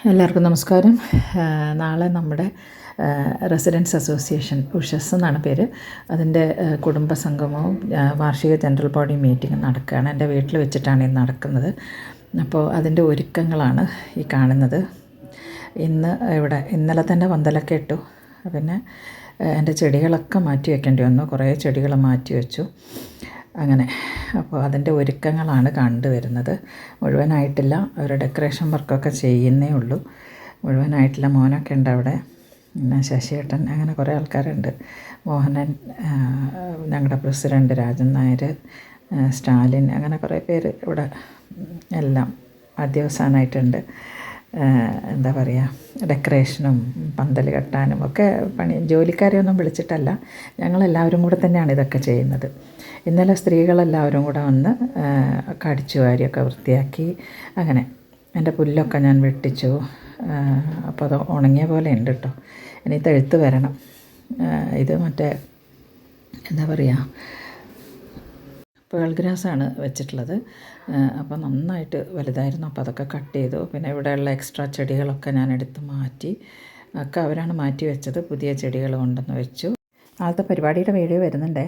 എല്ലാവർക്കും നമസ്കാരം. നാളെ നമ്മുടെ റെസിഡൻസ് അസോസിയേഷൻ ഉഷസ് എന്നാണ് പേര്, അതിൻ്റെ കുടുംബസംഗമവും വാർഷിക ജനറൽ ബോഡി മീറ്റിംഗ് നടക്കുകയാണ്. എൻ്റെ വീട്ടിൽ വെച്ചിട്ടാണ് ഇത് നടക്കുന്നത്. അപ്പോൾ അതിൻ്റെ ഒരുക്കങ്ങളാണ് ഈ കാണുന്നത്. ഇന്നലെ തന്നെ പന്തലൊക്കെ ഇട്ടു. പിന്നെ എൻ്റെ ചെടികളൊക്കെ മാറ്റി വയ്ക്കേണ്ടി വന്നു. കുറേ ചെടികൾ മാറ്റി വെച്ചു. അങ്ങനെ അപ്പോൾ അതിൻ്റെ ഒരുക്കങ്ങളാണ് കണ്ടുവരുന്നത്. മുഴുവനായിട്ടില്ല, ഒരു ഡെക്കറേഷൻ വർക്കൊക്കെ ചെയ്യുന്നേ ഉള്ളൂ. മുഴുവനായിട്ടില്ല. മോനൊക്കെ ഉണ്ട് അവിടെ, പിന്നെ ശശിയേട്ടൻ, അങ്ങനെ കുറേ ആൾക്കാരുണ്ട്. മോഹനൻ, ഞങ്ങളുടെ പ്രസിഡൻറ്റ് രാജൻ നായർ, സ്റ്റാലിൻ, അങ്ങനെ കുറേ പേര് ഇവിടെ എല്ലാം അധ്യവസാനമായിട്ടുണ്ട്. എന്താ പറയുക, ഡെക്കറേഷനും പന്തൽ കെട്ടാനും ഒക്കെ ജോലിക്കാരെയൊന്നും വിളിച്ചിട്ടല്ല, ഞങ്ങളെല്ലാവരും കൂടെ തന്നെയാണ് ഇതൊക്കെ ചെയ്യുന്നത്. ഇന്നലെ സ്ത്രീകളെല്ലാവരും കൂടെ വന്ന് കടിച്ചു വാരിയൊക്കെ വൃത്തിയാക്കി. അങ്ങനെ എൻ്റെ പുല്ലൊക്കെ ഞാൻ വെട്ടിച്ചു. അപ്പോൾ അത് ഉണങ്ങിയ പോലെ ഉണ്ട് കേട്ടോ. ഇനി തെഴുത്ത് വരണം. ഇത് മറ്റേ എന്താ പറയുക, പേൾ ഗ്രാസാണ് വെച്ചിട്ടുള്ളത്. അപ്പോൾ നന്നായിട്ട് വലുതായിരുന്നു. അപ്പോൾ അതൊക്കെ കട്ട് ചെയ്തു. പിന്നെ ഇവിടെയുള്ള എക്സ്ട്രാ ചെടികളൊക്കെ ഞാൻ എടുത്ത് മാറ്റി. ഒക്കെ അവരാണ് മാറ്റി വെച്ചത്. പുതിയ ചെടികൾ കൊണ്ടുവന്ന് വെച്ചു. ആദ്യത്തെ പരിപാടിയുടെ വീഡിയോ വരുന്നുണ്ടേ.